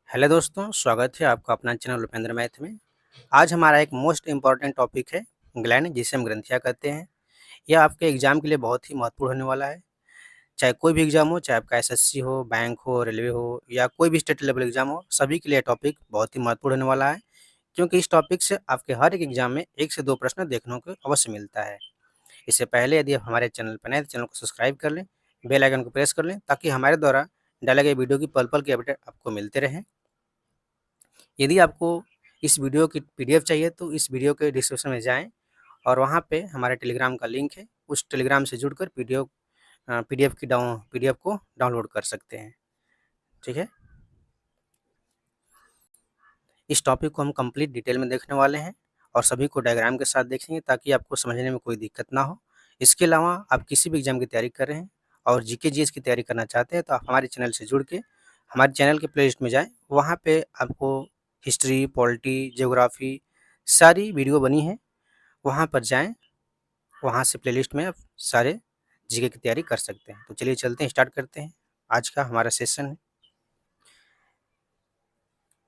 Hello दोस्तों, स्वागत है आपका अपना चैनल उपेंद्र मैथ में। आज हमारा एक मोस्ट इम्पॉर्टेंट टॉपिक है ग्लैंड, जिसे हम ग्रंथियाँ कहते हैं। यह आपके एग्जाम के लिए बहुत ही महत्वपूर्ण होने वाला है। चाहे कोई भी एग्जाम हो, चाहे आपका एसएससी हो, बैंक हो, रेलवे हो या कोई भी स्टेट लेवल एग्जाम हो, सभी के लिए टॉपिक बहुत ही महत्वपूर्ण होने वाला है, क्योंकि इस टॉपिक से आपके हर एक एग्जाम में 1 से 2 प्रश्न देखने को अवश्य मिलता है। इससे पहले यदि आप हमारे चैनल पर नए हैं तो चैनल को सब्सक्राइब कर लें, बेल आइकन को प्रेस कर लें, ताकि हमारे द्वारा डाले गए वीडियो की पल-पल की अपडेट आपको मिलते रहें। यदि आपको इस वीडियो की पीडीएफ चाहिए तो इस वीडियो के डिस्क्रिप्शन में जाएँ और वहाँ पे हमारे टेलीग्राम का लिंक है, उस टेलीग्राम से जुड़कर पीडीएफ को डाउनलोड कर सकते हैं। ठीक है? इस टॉपिक को हम कंप्लीट डिटेल में देखने वाले हैं और सभी को डायग्राम के साथ देखेंगे, ताकि आपको समझने में कोई दिक्कत ना हो। इसके अलावा आप किसी भी एग्जाम की तैयारी कर रहे हैं और जीके जीएस की तैयारी करना चाहते हैं, तो आप हमारे चैनल से जुड़ के हमारे चैनल के प्लेलिस्ट में जाएँ। वहाँ पे आपको हिस्ट्री, पॉलिटी, ज्योग्राफी सारी वीडियो बनी है, वहाँ पर जाएँ। वहाँ से प्लेलिस्ट में आप सारे जीके की तैयारी कर सकते हैं। तो चलिए चलते हैं, स्टार्ट करते हैं। आज का हमारा सेशन है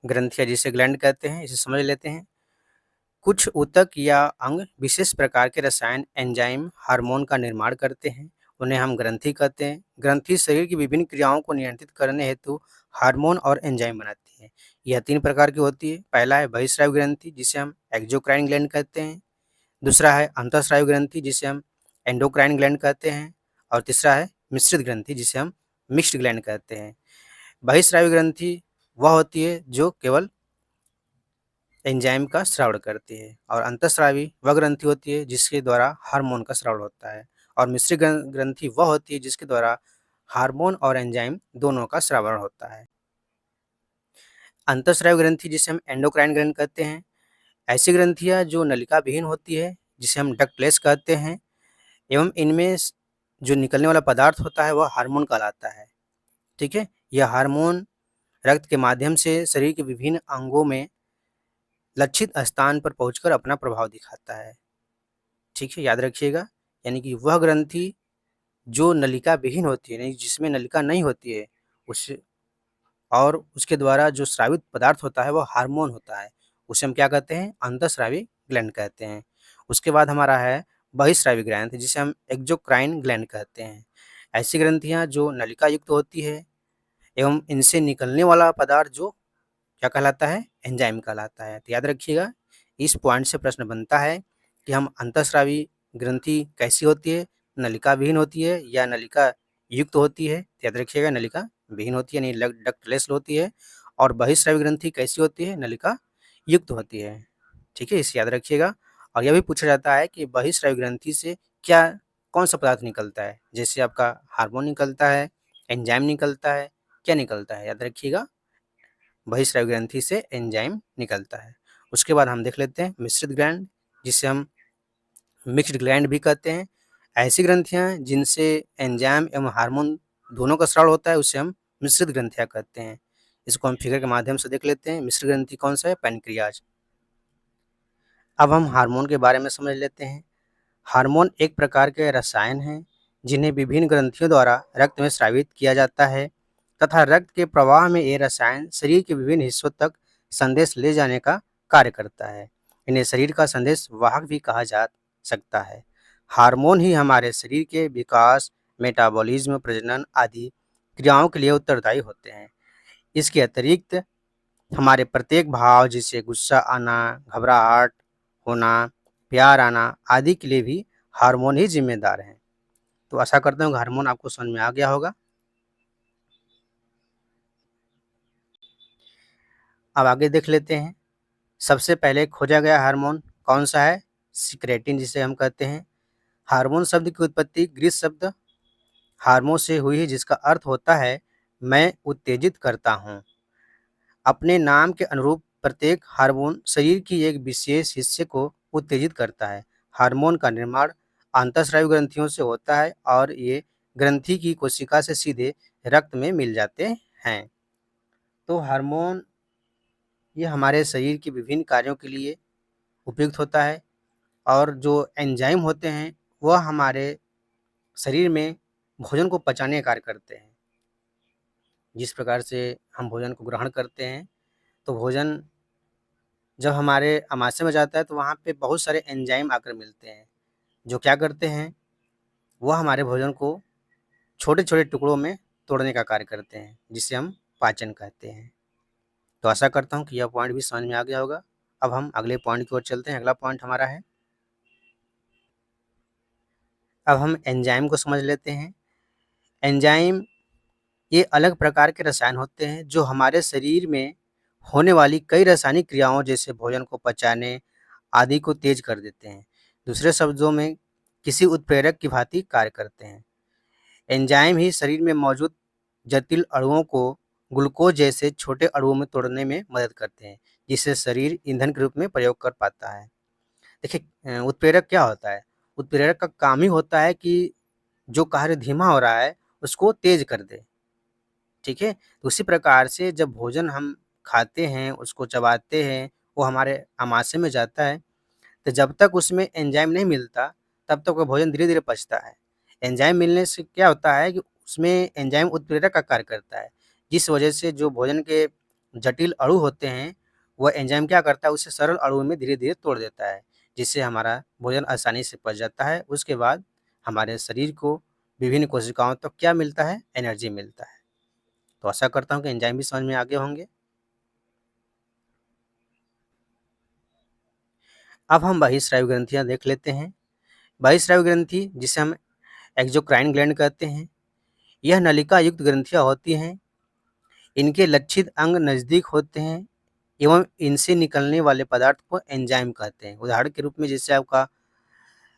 ग्रंथियाँ, जिसे ग्लैंड कहते हैं। इसे समझ लेते हैं। कुछ ऊतक या अंग विशेष प्रकार के रसायन, एंजाइम, हार्मोन का निर्माण करते हैं। उन्हें हम ग्रंथि कहते हैं। ग्रंथि शरीर की विभिन्न क्रियाओं को नियंत्रित करने हेतु हार्मोन और एंजाइम बनाती है। यह 3 प्रकार की होती है। पहला है बहिःस्रावी ग्रंथि, जिसे हम एक्सोक्राइन ग्लैंड कहते हैं। दूसरा है अंतःस्रावी ग्रंथि, जिसे हम एंडोक्राइन ग्लैंड कहते हैं। और तीसरा है मिश्रित ग्रंथि, जिसे हम मिक्स्ड ग्लैंड कहते हैं। बहिःस्रावी ग्रंथि वह होती है जो केवल एंजाइम का स्राव करती है, और अंतःस्रावी वह ग्रंथि होती है जिसके द्वारा हार्मोन का स्राव होता है, और मिश्रित ग्रंथि वह होती है जिसके द्वारा हार्मोन और एंजाइम दोनों का स्रावण होता है। अंतःस्रावी ग्रंथि, जिसे हम एंडोक्राइन ग्लैंड कहते हैं, ऐसी ग्रंथियां जो नलिका विहीन होती है, जिसे हम डक्टलेस कहते हैं, एवं इनमें जो निकलने वाला पदार्थ होता है वह हार्मोन कहलाता है। ठीक है? यह हार्मोन रक्त के माध्यम से शरीर के विभिन्न अंगों में लक्षित स्थान पर पहुंचकर अपना प्रभाव दिखाता है। ठीक है? याद रखिएगा। यानी कि वह ग्रंथि जो नलिका विहीन होती है, यानी जिसमें नलिका नहीं होती है, उस और उसके द्वारा जो स्रावित पदार्थ होता है वह हार्मोन होता है, उसे हम क्या कहते हैं? अंतःस्रावी ग्लैंड कहते हैं। उसके बाद हमारा है बहिःस्रावी ग्रंथ, जिसे हम एक्सोक्राइन ग्लैंड कहते हैं। ऐसी ग्रंथियां जो नलिका युक्त होती है एवं इनसे निकलने वाला पदार्थ जो क्या कहलाता है? एंजाइम कहलाता है। तो याद रखिएगा, इस पॉइंट से प्रश्न बनता है कि हम अंतःस्रावी ग्रंथि कैसी होती है? नलिका विहीन होती है या नलिका युक्त होती है? तो याद रखिएगा, नलिका विहीन होती है, यानी डक्टलेस होती है। और बहिःस्रावी ग्रंथि कैसी होती है? नलिका युक्त होती है। ठीक है? इसे याद रखिएगा। और यह भी पूछा जाता है कि बहिःस्रावी ग्रंथि से क्या कौन सा पदार्थ निकलता है? जैसे आपका हार्मोन निकलता है, एंजाइम निकलता है, क्या निकलता है? याद रखिएगा, बहिःस्रावी ग्रंथि से एंजाइम निकलता है। उसके बाद हम देख लेते हैं मिश्रित ग्लैंड, जिसे हम मिक्स्ड ग्लैंड भी कहते हैं। ऐसी ग्रंथियां जिनसे एंजाइम एवं हार्मोन दोनों का स्राव होता है, उसे हम मिश्रित ग्रंथियां कहते हैं। इसको हम फिगर के माध्यम से देख लेते हैं। मिश्रित ग्रंथि कौन सा है? पैनक्रियाज। अब हम हार्मोन के बारे में समझ लेते हैं। हार्मोन एक प्रकार के रसायन हैं जिन्हें विभिन्न ग्रंथियों द्वारा रक्त में स्रावित किया जाता है, तथा रक्त के प्रवाह में ये रसायन शरीर के विभिन्न हिस्सों तक संदेश ले जाने का कार्य करता है। इन्हें शरीर का संदेश वाहक भी कहा जा सकता है। हार्मोन ही हमारे शरीर के विकास, मेटाबॉलिज्म, प्रजनन आदि क्रियाओं के लिए उत्तरदायी होते हैं। इसके अतिरिक्त हमारे प्रत्येक भाव, जैसे गुस्सा आना, घबराहट होना, प्यार आना आदि के लिए भी हार्मोन ही जिम्मेदार हैं। तो आशा करता हूँ कि हार्मोन आपको समझ में आ गया होगा। अब आगे देख लेते हैं। सबसे पहले खोजा गया हार्मोन कौन सा है? सिक्रेटिन, जिसे हम कहते हैं। हार्मोन शब्द की उत्पत्ति ग्रीक शब्द हार्मो से हुई है, जिसका अर्थ होता है मैं उत्तेजित करता हूँ। अपने नाम के अनुरूप प्रत्येक हार्मोन शरीर की एक विशेष हिस्से को उत्तेजित करता है। हार्मोन का निर्माण अंतःस्रावी ग्रंथियों से होता है और ये ग्रंथि की कोशिका से सीधे रक्त में मिल जाते हैं। तो हार्मोन ये हमारे शरीर के विभिन्न कार्यों के लिए उपयुक्त होता है, और जो एंजाइम होते हैं वह हमारे शरीर में भोजन को पचाने का कार्य करते हैं। जिस प्रकार से हम भोजन को ग्रहण करते हैं, तो भोजन जब हमारे आमाशय में जाता है तो वहाँ पे बहुत सारे एंजाइम आकर मिलते हैं, जो क्या करते हैं, वह हमारे भोजन को छोटे-छोटे टुकड़ों में तोड़ने का कार्य करते हैं, जिसे हम पाचन कहते हैं। तो आशा करता हूँ कि यह पॉइंट भी समझ में आ गया होगा। अब हम अगले पॉइंट की ओर चलते हैं। अगला पॉइंट हमारा है, अब हम एंजाइम को समझ लेते हैं। एंजाइम ये अलग प्रकार के रसायन होते हैं जो हमारे शरीर में होने वाली कई रासायनिक क्रियाओं जैसे भोजन को पचाने आदि को तेज कर देते हैं। दूसरे शब्दों में किसी उत्प्रेरक की भांति कार्य करते हैं। एंजाइम ही शरीर में मौजूद जटिल अणुओं को ग्लूकोज जैसे छोटे अणुओं में तोड़ने में मदद करते हैं, जिससे शरीर ईंधन के रूप में प्रयोग कर पाता है। देखिए, उत्प्रेरक क्या होता है? उत्प्रेरक का काम ही होता है कि जो कार्य धीमा हो रहा है उसको तेज कर दे। ठीक है? तो उसी प्रकार से जब भोजन हम खाते हैं, उसको चबाते हैं, वो हमारे आमाशय में जाता है, तो जब तक उसमें एंजाइम नहीं मिलता, तब तक वो भोजन धीरे-धीरे पचता है। एंजाइम मिलने से क्या होता है कि उसमें एंजाइम उत्प्रेरक का कार्य करता है, जिस वजह से जो भोजन के जटिल अणु होते हैं, वह एंजाइम क्या करता है, उसे सरल अणुओं में धीरे-धीरे तोड़ देता है, जिससे हमारा भोजन आसानी से पच जाता है। उसके बाद हमारे शरीर को विभिन्न कोशिकाओं तक क्या मिलता है, एनर्जी मिलता है। तो आशा करता हूँ कि एंजाइम भी समझ में आ गए होंगे। अब हम बहिःस्रावी ग्रंथियाँ देख लेते हैं। बहिःस्रावी ग्रंथि जिसे हम एक्सोक्राइन ग्लैंड कहते हैं, यह नलिका युक्त ग्रंथियाँ होती हैं। इनके लक्षित अंग नज़दीक होते हैं एवं इनसे निकलने वाले पदार्थ को एंजाइम कहते हैं। उदाहरण के रूप में जैसे आपका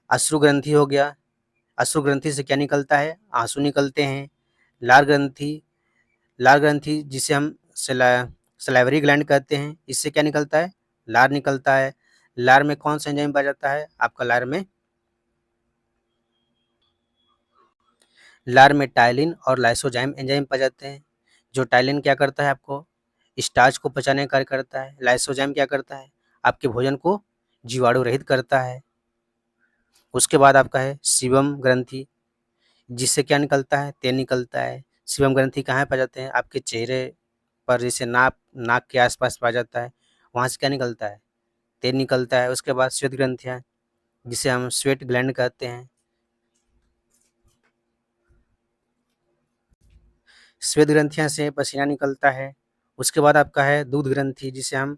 अश्रु ग्रंथि हो गया, अश्रु ग्रंथि से क्या निकलता है? आँसू निकलते हैं। लार ग्रंथि लार ग्रंथि जिसे हम सलाइवरी ग्लैंड कहते हैं, इससे क्या निकलता है? लार निकलता है। लार में कौन सा एंजाइम पाया जाता है? आपका लार में टाइलिन और लाइसोजाइम एंजाइम पाए जाते हैं। जो टाइलिन क्या करता है, आपको स्टार्च को पचाने का कार्य करता है। लाइसोजाइम क्या करता है? आपके भोजन को जीवाणु रहित करता है। उसके बाद आपका है सीबम ग्रंथि, जिससे क्या निकलता है? तेल निकलता है। सीबम ग्रंथि कहाँ पाए जाते हैं? आपके चेहरे पर, जैसे नाक के आसपास पाया जाता है। वहाँ से क्या निकलता है? तेल निकलता है। उसके बाद श्वेत ग्रंथियाँ, जिसे हम स्वेट ग्लैंड कहते हैं। श्वेत ग्रंथियाँ से पसीना निकलता है। उसके बाद आपका है दूध ग्रंथि, जिसे हम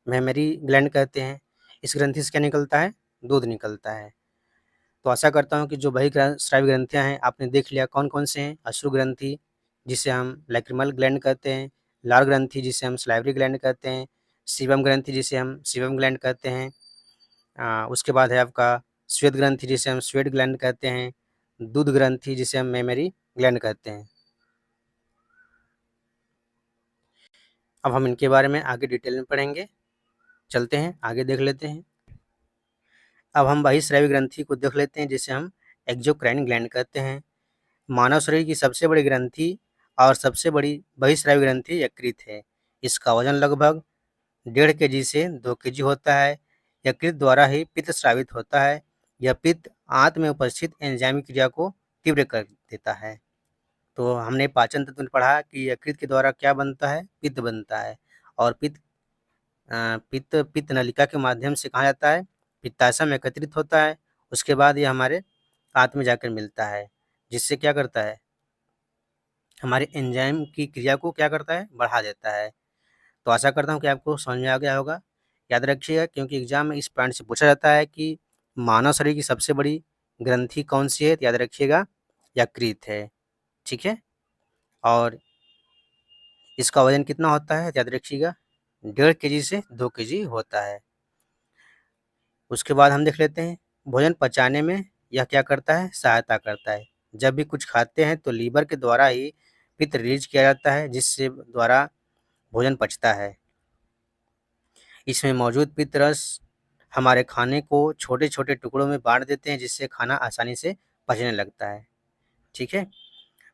मेमरी ग्लैंड कहते हैं। इस ग्रंथि से क्या निकलता है? दूध निकलता है। तो आशा करता हूँ कि जो बहिःस्रावी ग्रंथियाँ हैं आपने देख लिया कौन-कौन से हैं। अश्रु ग्रंथि, जिसे हम लैक्रिमल ग्लैंड कहते हैं। लार ग्रंथि, जिसे हम सलाइवरी ग्लैंड कहते हैं। सीबम ग्रंथि, जिसे हम सीबम ग्लैंड कहते हैं। उसके बाद है आपका श्वेत ग्रंथि, जिसे हम स्वेट ग्लैंड कहते हैं। दूध ग्रंथि, जिसे हम मेमरी ग्लैंड कहते हैं। अब हम इनके बारे में आगे डिटेल में पढ़ेंगे। चलते हैं, आगे देख लेते हैं। अब हम बहिःस्रावी ग्रंथि को देख लेते हैं, जिसे हम एक्सोक्राइन ग्लैंड कहते हैं। मानव शरीर की सबसे बड़ी ग्रंथि और सबसे बड़ी बहिःस्रावी ग्रंथि यकृत है। इसका वजन लगभग 1.5 केजी से 2 केजी होता है। यकृत द्वारा ही पित्त स्रावित होता है। यह पित्त आंत में उपस्थित एंजाइमी क्रिया को तीव्र कर देता है। तो हमने पाचन तंत्र में पढ़ा कि यकृत के द्वारा क्या बनता है? पित्त बनता है। और पित्त नलिका के माध्यम से कहाँ जाता है? पित्ताशय में एकत्रित होता है। उसके बाद ये हमारे आंत में जाकर मिलता है, जिससे क्या करता है? हमारे एंजाइम की क्रिया को क्या करता है? बढ़ा देता है। तो आशा करता हूँ कि आपको समझ में आ गया होगा। याद रखिएगा, क्योंकि एग्जाम में इस पॉइंट से पूछा जाता है कि मानव शरीर की सबसे बड़ी ग्रंथि कौन सी है? तो याद रखिएगा, यकृत है। ठीक है? और इसका वजन कितना होता है? तो याद रखिएगा, 1.5 केजी से 2 केजी होता है। उसके बाद हम देख लेते हैं, भोजन पचाने में यह क्या करता है? सहायता करता है। जब भी कुछ खाते हैं तो लीवर के द्वारा ही पित्त रिलीज किया जाता है, जिससे द्वारा भोजन पचता है। इसमें मौजूद पित्त रस हमारे खाने को छोटे-छोटे टुकड़ों में बाँट देते हैं, जिससे खाना आसानी से पचने लगता है। ठीक है?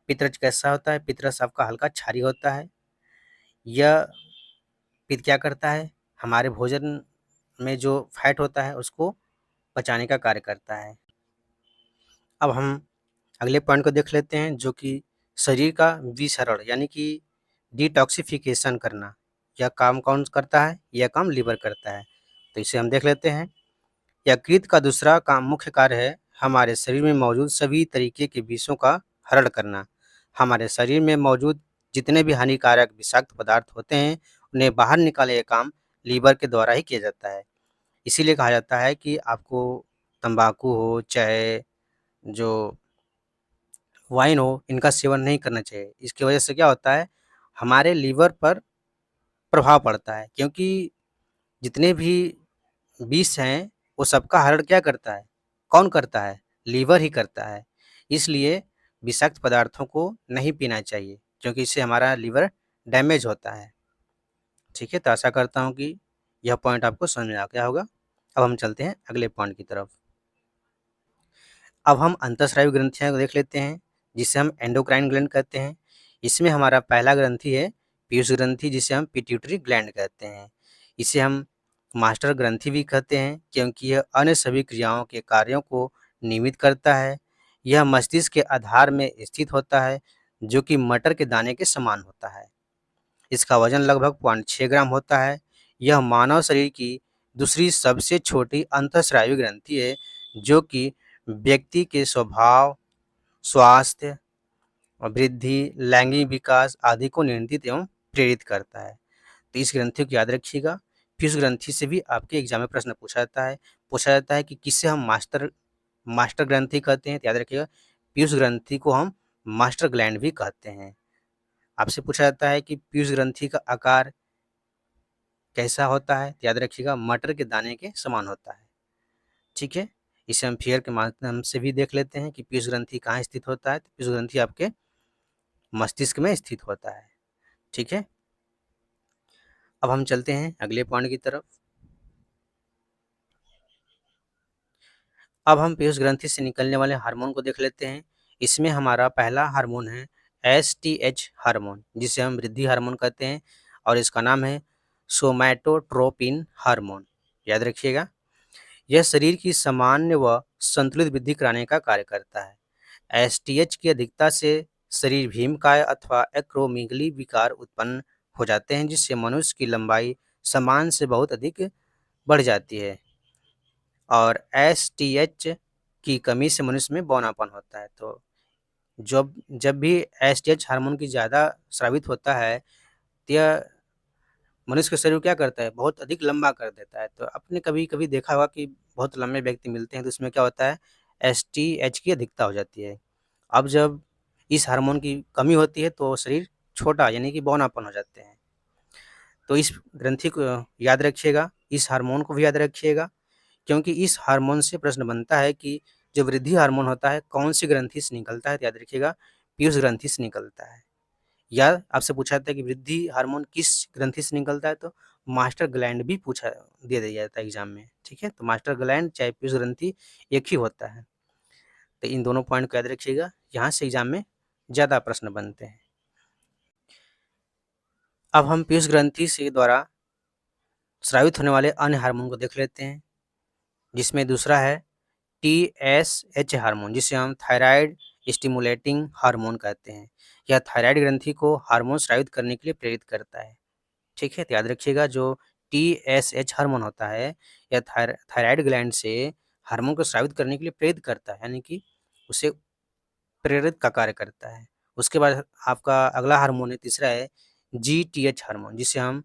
पित्त रस कैसा होता है? पित्त रस आपका हल्का क्षारीय होता है। यह पित्त क्या करता है? हमारे भोजन में जो फैट होता है उसको पचाने का कार्य करता है। अब हम अगले पॉइंट को देख लेते हैं, जो कि शरीर का विसरण यानी कि डिटॉक्सिफिकेशन करना, यह काम कौन करता है? यह काम लीवर करता है। तो इसे हम देख लेते हैं। यकृत का दूसरा काम मुख्य कार्य है हमारे शरीर में मौजूद सभी तरीके के विषों का हरण करना। हमारे शरीर में मौजूद जितने भी हानिकारक विषाक्त पदार्थ होते हैं उन्हें बाहर निकालने का काम लीवर के द्वारा ही किया जाता है। इसीलिए कहा जाता है कि आपको तंबाकू हो चाहे जो वाइन हो, इनका सेवन नहीं करना चाहिए। इसकी वजह से क्या होता है, हमारे लीवर पर प्रभाव पड़ता है, क्योंकि जितने भी विष हैं वो सबका हरण क्या करता है? कौन करता है? लीवर ही करता है। इसलिए विषाक्त पदार्थों को नहीं पीना चाहिए, क्योंकि इससे हमारा लीवर डैमेज होता है। ठीक है, तो आशा करता हूँ कि यह पॉइंट आपको समझ में आ गया होगा। अब हम चलते हैं अगले पॉइंट की तरफ। अब हम अंतःस्रावी ग्रंथियाँ को देख लेते हैं, जिसे हम एंडोक्राइन ग्लैंड कहते हैं। इसमें हमारा पहला ग्रंथि है पीयूष ग्रंथि, जिसे हम पिट्यूटरी ग्लैंड कहते हैं। इसे हम मास्टर ग्रंथि भी कहते हैं, क्योंकि यह अन्य सभी क्रियाओं के कार्यों को नियमित करता है। यह मस्तिष्क के आधार में स्थित होता है, जो कि मटर के दाने के समान होता है। इसका वजन लगभग 0.6 ग्राम होता है। यह मानव शरीर की दूसरी सबसे छोटी अंतःस्रावी ग्रंथि है, जो कि व्यक्ति के स्वभाव, स्वास्थ्य और वृद्धि, लैंगिक विकास आदि को नियंत्रित एवं प्रेरित करता है। तो इस ग्रंथि को याद रखिएगा। पीयूष ग्रंथि से भी आपके एग्जाम में प्रश्न पूछा जाता है कि किससे हम मास्टर मास्टर ग्रंथि कहते हैं। तो याद रखिएगा, पीयूष ग्रंथि को हम मास्टर ग्लैंड भी कहते हैं। आपसे पूछा जाता है कि पीयूष ग्रंथि का आकार कैसा होता है? तो याद रखिएगा, मटर के दाने के समान होता है। ठीक है, इसे हम फिगर के माध्यम से भी देख लेते हैं कि पीयूष ग्रंथि कहाँ स्थित होता है। तो पीयूष ग्रंथि आपके मस्तिष्क में स्थित होता है। ठीक है, अब हम चलते हैं अगले पॉइंट की तरफ। अब हम पीयूष ग्रंथि से निकलने वाले हार्मोन को देख लेते हैं। इसमें हमारा पहला हार्मोन है एसटीएच हार्मोन, जिसे हम वृद्धि हार्मोन कहते हैं, और इसका नाम है सोमैटोट्रोपिन हार्मोन। याद रखिएगा, यह शरीर की सामान्य व संतुलित वृद्धि कराने का कार्य करता है। एसटीएच की अधिकता से शरीर भीमकाय अथवा एक्रोमीगली विकार उत्पन्न हो जाते हैं, जिससे मनुष्य की लंबाई सामान्य से बहुत अधिक बढ़ जाती है। और एसटीएच की कमी से मनुष्य में बौनापन होता है। तो जब जब भी एसटीएच हार्मोन की ज़्यादा स्रावित होता है, तो यह मनुष्य के शरीर को क्या करता है? बहुत अधिक लंबा कर देता है। तो आपने कभी-कभी देखा होगा कि बहुत लंबे व्यक्ति मिलते हैं, तो उसमें क्या होता है? एसटीएच की अधिकता हो जाती है। अब जब इस हार्मोन की कमी होती है, तो शरीर छोटा यानी कि बौनापन हो जाते हैं। तो इस ग्रंथि को याद रखिएगा, इस हार्मोन को भी याद रखिएगा, क्योंकि इस हार्मोन से प्रश्न बनता है कि जो वृद्धि हार्मोन होता है कौन-सी ग्रंथि से निकलता है? तो याद रखिएगा, पीयूष ग्रंथि से निकलता है। या आपसे पूछा जाता है कि वृद्धि हार्मोन किस ग्रंथि से निकलता है? तो मास्टर ग्लैंड भी पूछा दे दिया जाता है एग्जाम में। ठीक है, तो मास्टर ग्लैंड चाहे पीयूष ग्रंथि एक ही होता है। तो इन दोनों पॉइंट को याद रखिएगा, यहाँ से एग्जाम में ज़्यादा प्रश्न बनते हैं। अब हम पीयूष ग्रंथि से द्वारा स्रावित होने वाले अन्य हार्मोन को देख लेते हैं, जिसमें दूसरा है टीएसएच हार्मोन, जिसे हम थायराइड स्टिमुलेटिंग हार्मोन कहते हैं। यह थायराइड ग्रंथि को हार्मोन स्रावित करने के लिए प्रेरित करता है। ठीक है, तो याद रखिएगा, जो टीएसएच हार्मोन होता है, यह थायराइड ग्लैंड से हार्मोन को स्रावित करने के लिए प्रेरित करता है, यानी कि उसे प्रेरित का कार्य करता है। उसके बाद आपका अगला हार्मोन है, तीसरा है जीटीएच हार्मोन, जिसे हम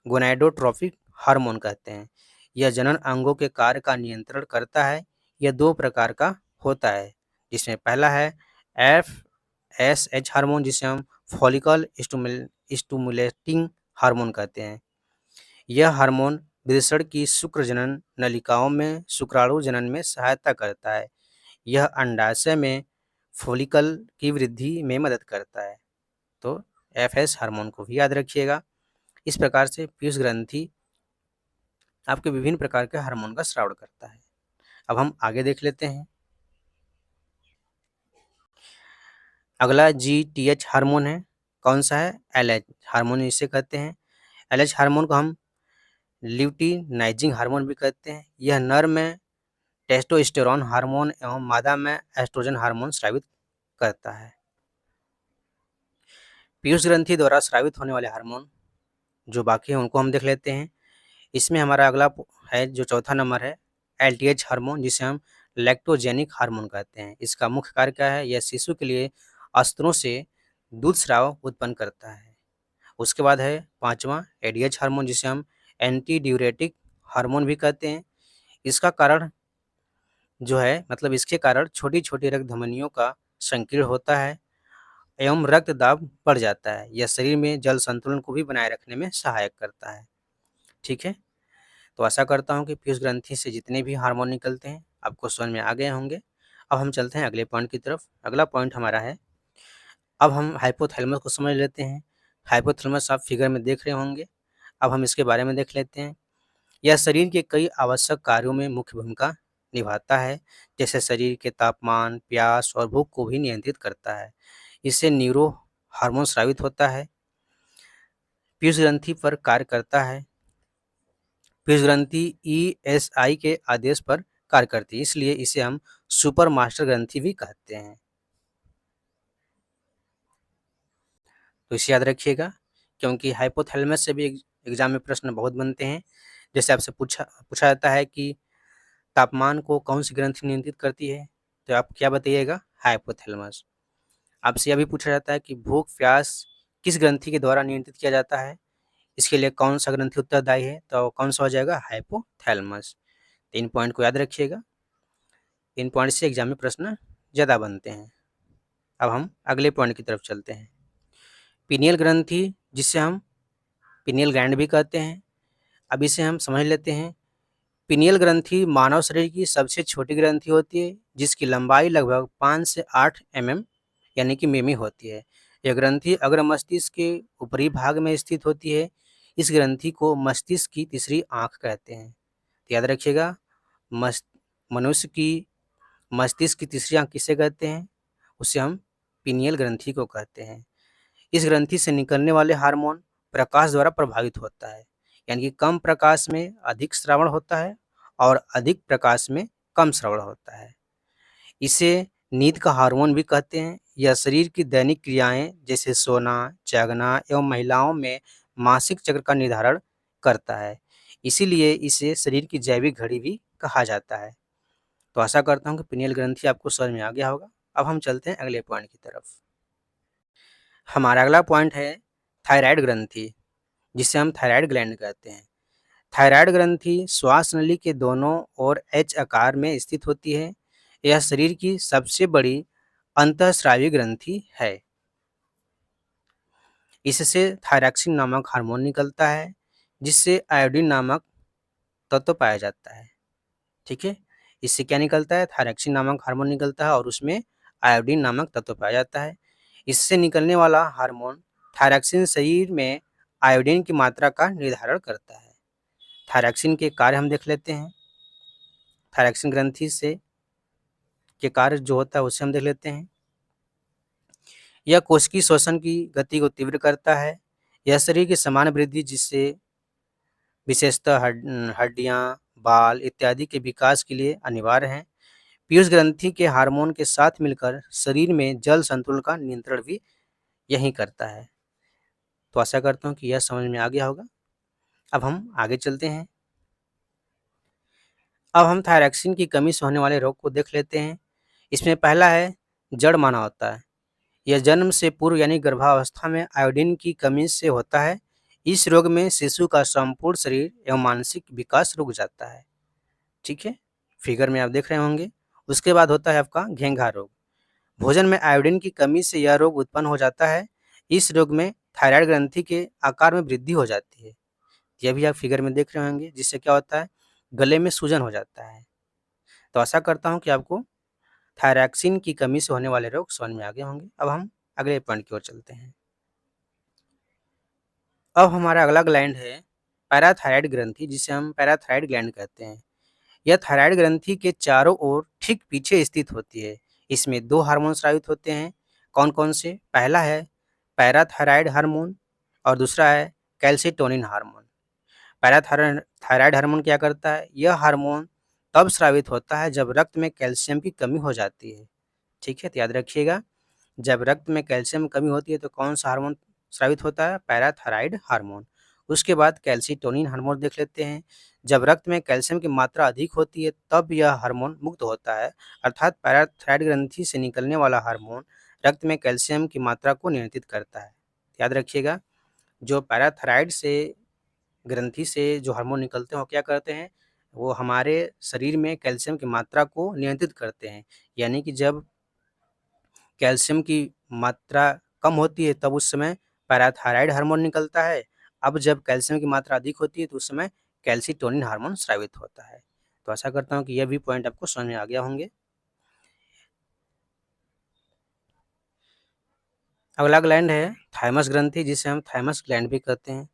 गोनैडोट्रोपिक हार्मोन कहते हैं। यह जनन अंगों के कार्य का नियंत्रण करता है। यह 2 प्रकार का होता है, जिसमें पहला है एफएसएच हार्मोन, जिसे हम फॉलिकल स्टिमुलेटिंग हार्मोन कहते हैं। यह हार्मोन वृषण की शुक्र जनन नलिकाओं में शुक्राणु जनन में सहायता करता है। यह अंडाशय में फॉलिकल की वृद्धि में मदद करता है। तो एफएस हार्मोन को भी याद रखिएगा। इस प्रकार से पीयूष ग्रंथि आपके विभिन्न प्रकार के हार्मोन का स्राव करता है। अब हम आगे देख लेते हैं। अगला जीटीएच हार्मोन है, कौन सा है? एलएच हार्मोन इसे कहते हैं। एलएच हार्मोन को हम ल्यूटिनाइजिंग हार्मोन भी कहते हैं। यह नर में टेस्टोस्टेरोन हार्मोन एवं मादा में एस्ट्रोजन हार्मोन स्रावित करता है। पीयूष ग्रंथि द्वारा स्रावित होने वाले हार्मोन जो बाकी हैं उनको हम देख लेते हैं। इसमें हमारा अगला है जो चौथा नंबर है एलटीएच हार्मोन, जिसे हम लैक्टोजेनिक हार्मोन कहते हैं। इसका मुख्य कार्य क्या है? यह शिशु के लिए स्तनों से दूध स्राव उत्पन्न करता है। उसके बाद है पांचवा एडीएच हार्मोन, जिसे हम एंटी ड्यूरेटिक हार्मोन भी कहते हैं। इसका कारण जो है मतलब इसके कारण छोटी छोटी रक्त धमनियों का संकीर्ण होता है एवं रक्त दाब बढ़ जाता है। यह शरीर में जल संतुलन को भी बनाए रखने में सहायक करता है। ठीक है, तो आशा करता हूँ कि पीयूष ग्रंथि से जितने भी हार्मोन निकलते हैं आपको समझ में आ गए होंगे। अब हम चलते हैं अगले पॉइंट की तरफ। अगला पॉइंट हमारा है, अब हम हाइपोथैलेमस को समझ लेते हैं। हाइपोथैलेमस आप फिगर में देख रहे होंगे। अब हम इसके बारे में देख लेते हैं। यह शरीर के कई आवश्यक कार्यों में मुख्य भूमिका निभाता है, जैसे शरीर के तापमान, प्यास और भूख को भी नियंत्रित करता है। इससे न्यूरो हार्मोन स्रावित होता है, पीयूष ग्रंथि पर कार्य करता है। पीयूष ग्रंथि ईएसआई के आदेश पर कार्य करती है, इसलिए इसे हम सुपर मास्टर ग्रंथि भी कहते हैं। तो इसे याद रखिएगा, क्योंकि हाइपोथैलेमस से भी एग्जाम में प्रश्न बहुत बनते हैं। जैसे आपसे पूछा जाता है कि तापमान को कौन सी ग्रंथि नियंत्रित करती है, तो आप क्या बताइएगा? हाइपोथैलेमस। आपसे यह भी पूछा जाता है कि भूख प्यास किस ग्रंथि के द्वारा नियंत्रित किया जाता है, इसके लिए कौन सा ग्रंथि उत्तरदायी है, तो कौन सा हो जाएगा? हाइपोथैलेमस। तो इन पॉइंट को याद रखिएगा, इन पॉइंट से एग्जाम में प्रश्न ज़्यादा बनते हैं। अब हम अगले पॉइंट की तरफ चलते हैं। पीनियल ग्रंथि, जिसे हम पीनियल ग्लैंड भी कहते हैं। अब इसे हम समझ लेते हैं। पीनियल ग्रंथि मानव शरीर की सबसे छोटी ग्रंथि होती है, जिसकी लंबाई लगभग 5 से 8 यानी कि मिमी होती है। यह ग्रंथि अग्र मस्तिष्क के ऊपरी भाग में स्थित होती है। इस ग्रंथि को मस्तिष्क की तीसरी आंख कहते हैं। तो याद रखिएगा, मनुष्य की मस्तिष्क की तीसरी आंख किसे कहते हैं? उसे हम पीनियल ग्रंथि को कहते हैं। इस ग्रंथि से निकलने वाले हार्मोन प्रकाश द्वारा प्रभावित होता है, यानी कि कम प्रकाश में अधिक श्रवण होता है और अधिक प्रकाश में कम श्रवण होता है। इसे नींद का हार्मोन भी कहते हैं। यह शरीर की दैनिक क्रियाएं जैसे सोना, जागना एवं महिलाओं में मासिक चक्र का निर्धारण करता है। इसीलिए इसे शरीर की जैविक घड़ी भी कहा जाता है। तो आशा करता हूँ कि पीनियल ग्रंथि आपको समझ में आ गया होगा। अब हम चलते हैं अगले पॉइंट की तरफ। हमारा अगला पॉइंट है थायराइड ग्रंथि, जिसे हम थायराइड ग्लैंड कहते हैं। थायराइड ग्रंथि श्वास नली के दोनों ओर एच आकार में स्थित होती है। यह शरीर की सबसे बड़ी अंतःस्रावी ग्रंथि है। इससे थायरॉक्सिन नामक हार्मोन निकलता है, जिससे आयोडीन नामक तत्व पाया जाता है। ठीक है, इससे क्या निकलता है? थायरॉक्सिन नामक हार्मोन निकलता है और उसमें आयोडीन नामक तत्व पाया जाता है। इससे निकलने वाला हार्मोन थायरॉक्सिन शरीर में आयोडीन की मात्रा का निर्धारण करता है। थायरॉक्सिन के कार्य हम देख लेते हैं। थायरॉक्सिन ग्रंथि से के कार्य जो होता है उसे हम देख लेते हैं। यह कोशिकीय श्वसन की गति को तीव्र करता है। यह शरीर की समान वृद्धि, जिससे विशेषतः हड्डियां, बाल इत्यादि के विकास के लिए अनिवार्य है। पीयूष ग्रंथि के हार्मोन के साथ मिलकर शरीर में जल संतुलन का नियंत्रण भी यही करता है। तो आशा करता हूँ कि यह समझ में आ गया होगा। अब हम आगे चलते हैं। अब हम थायरॉक्सिन की कमी से होने वाले रोग को देख लेते हैं। इसमें पहला है जड़ माना होता है। यह जन्म से पूर्व यानी गर्भावस्था में आयोडीन की कमी से होता है। इस रोग में शिशु का संपूर्ण शरीर एवं मानसिक विकास रुक जाता है। ठीक है, फिगर में आप देख रहे होंगे। उसके बाद होता है आपका घेंघा रोग। भोजन में आयोडीन की कमी से यह रोग उत्पन्न हो जाता है। इस रोग में थायराइड ग्रंथि के आकार में वृद्धि हो जाती है। यह भी आप फिगर में देख रहे होंगे, जिससे क्या होता है? गले में सूजन हो जाता है। तो आशा करता हूँ कि आपको थायरॉक्सिन की कमी से होने वाले रोग समझ में आ गए होंगे। अब हम अगले पॉइंट की ओर चलते हैं। अब हमारा अगला ग्लैंड है पैराथायराइड ग्रंथि, जिसे हम पैराथायराइड ग्लैंड कहते हैं। यह थायराइड ग्रंथि के चारों ओर ठीक पीछे स्थित होती है। इसमें दो हार्मोन स्रावित होते हैं। कौन कौन से? पहला है पैराथायराइड हार्मोन और दूसरा है कैल्सिटोनिन हार्मोन। पैराथायराइड हार्मोन क्या करता है? यह हार्मोन तब स्रावित होता है जब रक्त में कैल्शियम की कमी हो जाती है। ठीक है, तो याद रखिएगा, जब रक्त में कैल्शियम कमी होती है तो कौन सा हार्मोन स्रावित होता है? Parathyroid hormone. उसके बाद कैल्सिटोनिन हार्मोन देख लेते हैं। जब रक्त में कैल्शियम की मात्रा अधिक होती है तब यह हार्मोन मुक्त होता है, अर्थात पैराथायराइड ग्रंथि से निकलने वाला हार्मोन रक्त में कैल्शियम की मात्रा को नियंत्रित करता है। याद रखिएगा, जो पैराथायराइड से ग्रंथि से जो हार्मोन निकलते हैं वो क्या करते हैं? वो हमारे शरीर में कैल्शियम की मात्रा को नियंत्रित करते हैं। यानी कि जब कैल्शियम की मात्रा कम होती है तब उस समय पैराथायराइड हार्मोन निकलता है। अब जब कैल्शियम की मात्रा अधिक होती है तो उस समय कैल्सिटोनिन हार्मोन स्रावित होता है। तो आशा करता हूँ कि यह भी पॉइंट आपको समझ में आ गया होंगे। अगला ग्लैंड है थाइमस ग्रंथि, जिसे हम थाइमस ग्लैंड भी कहते हैं।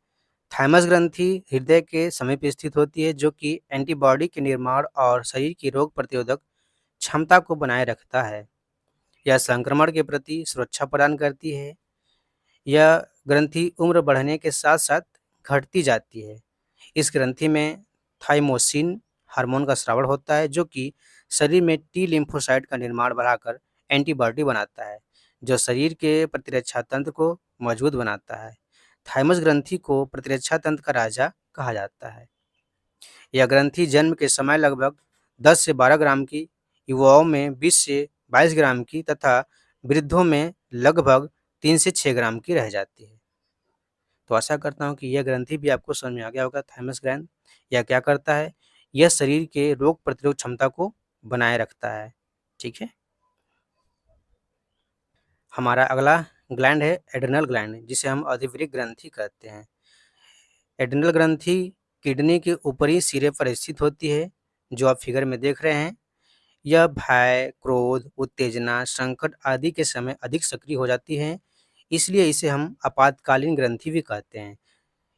थाइमस ग्रंथि हृदय के समीप स्थित होती है, जो कि एंटीबॉडी के निर्माण और शरीर की रोग प्रतिरोधक क्षमता को बनाए रखता है। यह संक्रमण के प्रति सुरक्षा प्रदान करती है। यह ग्रंथि उम्र बढ़ने के साथ साथ घटती जाती है। इस ग्रंथि में थाइमोसिन हार्मोन का स्राव होता है, जो कि शरीर में टी लिम्फोसाइट का निर्माण बढ़ाकर एंटीबॉडी बनाता है, जो शरीर के प्रतिरक्षा तंत्र को मजबूत बनाता है। थाइमस ग्रंथि को प्रतिरक्षा तंत्र का राजा कहा जाता है। यह ग्रंथि जन्म के समय लगभग 10 से 12 ग्राम की, युवाओं में 20 से 22 ग्राम की तथा वृद्धों में लगभग 3 से 6 ग्राम की रह जाती है। तो आशा करता हूँ कि यह ग्रंथि भी आपको समझ में आ गया होगा। थाइमस ग्लैंड यह क्या करता है? यह शरीर के रोग प्रतिरोध क्षमता को बनाए रखता है। ठीक है। हमारा अगला ग्लैंड है एड्रिनल ग्लैंड, जिसे हम अधिवृक्क ग्रंथि कहते हैं। एड्रिनल ग्रंथि किडनी के ऊपरी सिरे पर स्थित होती है, जो आप फिगर में देख रहे हैं। यह भय, क्रोध, उत्तेजना, संकट आदि के समय अधिक सक्रिय हो जाती है, इसलिए इसे हम आपातकालीन ग्रंथि भी कहते हैं।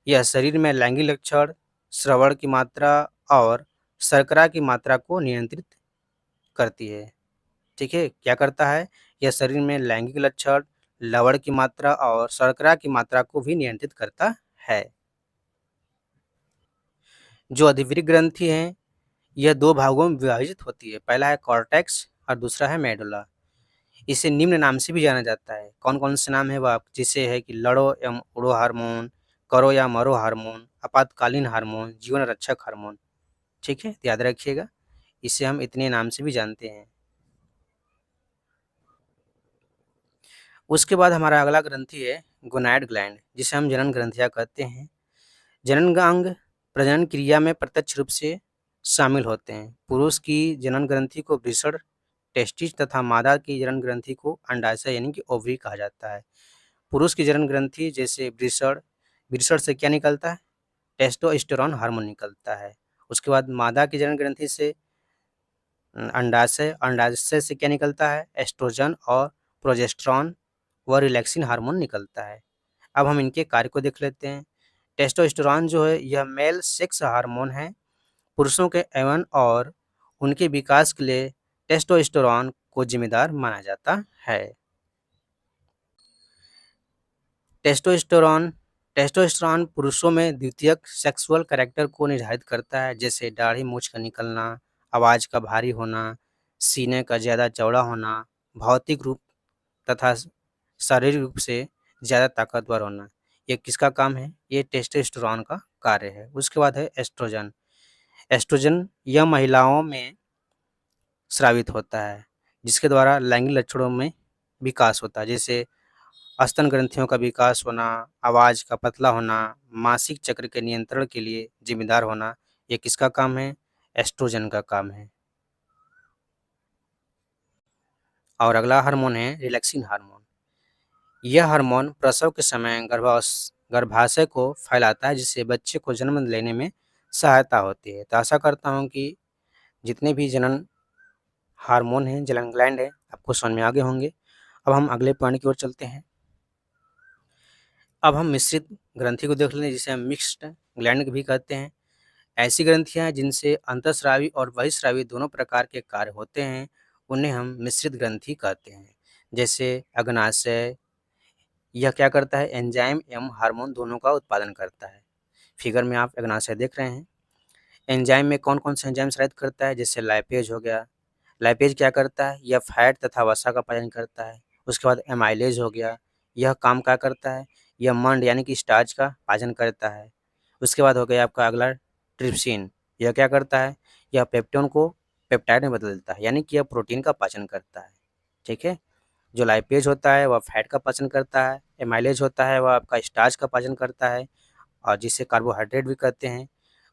यह शरीर में लैंगिक लक्षण, श्रवण की मात्रा और शर्करा की मात्रा को नियंत्रित करती है। ठीक है, क्या करता है? यह शरीर में लैंगिक लक्षण, लवण की मात्रा और शर्करा की मात्रा को भी नियंत्रित करता है। जो अधिवृक्क ग्रंथि है, यह दो भागों में विभाजित होती है। पहला है कॉर्टेक्स और दूसरा है मेडुला। इसे निम्न नाम से भी जाना जाता है। कौन कौन से नाम है वह जैसे है कि लड़ो एवं उड़ो हार्मोन, करो या मरो हार्मोन, आपातकालीन हार्मोन, जीवन रक्षक हार्मोन। ठीक है, तो याद रखिएगा, इसे हम इतने नाम से भी जानते हैं। उसके बाद हमारा अगला ग्रंथि है गोनाड ग्लैंड, जिसे हम जनन ग्रंथियां कहते हैं। जननांग प्रजनन क्रिया में प्रत्यक्ष रूप से शामिल होते हैं। पुरुष की जनन ग्रंथि को वृषण टेस्टिस तथा मादा की जनन ग्रंथि को अंडाशय यानी कि ओवरी कहा जाता है। पुरुष की जनन ग्रंथि जैसे वृषण, वृषण से क्या निकलता है? टेस्टोस्टेरोन हार्मोन निकलता है। उसके बाद मादा की जनन ग्रंथि से अंडाशय, अंडाशय से क्या निकलता है? एस्ट्रोजन और प्रोजेस्टेरॉन व रिलैक्सिन हार्मोन निकलता है। अब हम इनके कार्य को देख लेते हैं। टेस्टोस्टेरोन जो है यह मेल सेक्स हार्मोन है। पुरुषों के यौवन और उनके विकास के लिए टेस्टोस्टेरोन को जिम्मेदार माना जाता है। टेस्टोस्टेरोन टेस्टोस्टेरोन पुरुषों में द्वितीयक सेक्सुअल कैरेक्टर को निर्धारित करता है, जैसे दाढ़ी मूंछ का निकलना, आवाज़ का भारी होना, सीने का ज़्यादा चौड़ा होना, भौतिक रूप तथा शारीरिक रूप से ज़्यादा ताकतवर होना। ये किसका काम है? ये टेस्टोस्टेरोन का कार्य है। उसके बाद है एस्ट्रोजन। एस्ट्रोजन यह महिलाओं में स्रावित होता है, जिसके द्वारा लैंगिक लक्षणों में विकास होता है, जैसे स्तन ग्रंथियों का विकास होना, आवाज़ का पतला होना, मासिक चक्र के नियंत्रण के लिए जिम्मेदार होना। ये किसका काम है? एस्ट्रोजन का काम है। और अगला हार्मोन है रिलैक्सिन हार्मोन। यह हार्मोन प्रसव के समय गर्भाशय को फैलाता है, जिससे बच्चे को जन्म लेने में सहायता होती है। तो आशा करता हूँ कि जितने भी जनन हार्मोन हैं, जनन ग्लैंड है, आपको समझ में आ गए होंगे। अब हम अगले पॉइंट की ओर चलते हैं। अब हम मिश्रित ग्रंथि को देख लें, जिसे हम मिक्स्ड ग्लैंड भी कहते हैं। ऐसी ग्रंथियां जिनसे अंतःस्रावी और बहिःस्रावी दोनों प्रकार के कार्य होते हैं, उन्हें हम मिश्रित ग्रंथि कहते हैं। जैसे अग्नाशय, यह क्या करता है? एंजाइम एवं हार्मोन दोनों का उत्पादन करता है। फिगर में आप अग्नाशय देख रहे हैं। एंजाइम में कौन कौन से एंजाइम स्रावित करता है? जैसे लाइपेज हो गया। लाइपेज क्या करता है? यह फैट तथा वसा का पाचन करता है। उसके बाद एमाइलेज हो गया। यह काम क्या करता है? यह मंड यानी कि स्टार्च का पाचन करता है। उसके बाद हो गया आपका अगला ट्रिप्सिन। यह क्या करता है? यह पेप्टोन को पेप्टाइड में बदल देता है, यानी कि यह प्रोटीन का पाचन करता है। ठीक है। जो लाइपेज होता है वह फैट का पाचन करता है। एमाइलेज होता है वह आपका स्टार्च का पाचन करता है, और जिसे कार्बोहाइड्रेट भी कहते हैं।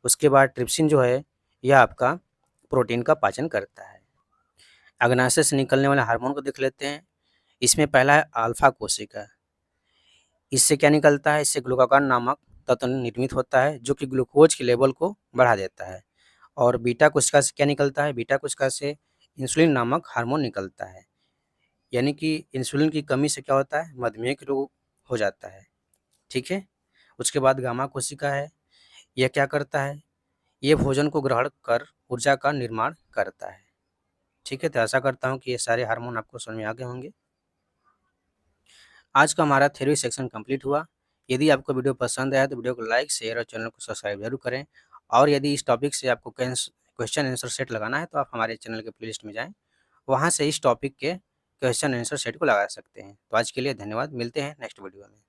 उसके बाद ट्रिप्सिन जो है यह आपका प्रोटीन का पाचन करता है। अग्नाशय से निकलने वाले हार्मोन को देख लेते हैं। इसमें पहला है अल्फा कोशिका। इससे क्या निकलता है? इससे ग्लूकागॉन नामक तत्व निर्मित होता है, जो कि ग्लूकोज के लेवल को बढ़ा देता है। और बीटा कोशिका से क्या निकलता है? बीटा कोशिका से इंसुलिन नामक हार्मोन निकलता है, यानी कि इंसुलिन की कमी से क्या होता है? मधुमेह के रोग हो जाता है। ठीक है। उसके बाद गामा कोशिका है। यह क्या करता है? ये भोजन को ग्रहण कर ऊर्जा का निर्माण करता है। ठीक है, तो ऐसा करता हूँ कि ये सारे हार्मोन आपको समझ में आ गए होंगे। आज का हमारा थ्योरी सेक्शन कंप्लीट हुआ। यदि आपको वीडियो पसंद आया तो वीडियो को लाइक, शेयर और चैनल को सब्सक्राइब जरूर करें। और यदि इस टॉपिक से आपको क्वेश्चन आंसर सेट लगाना है तो आप हमारे चैनल के प्लेलिस्ट में जाएँ, वहाँ से इस टॉपिक के क्वेश्चन आंसर सेट को लगा सकते हैं। तो आज के लिए धन्यवाद, मिलते हैं नेक्स्ट वीडियो में।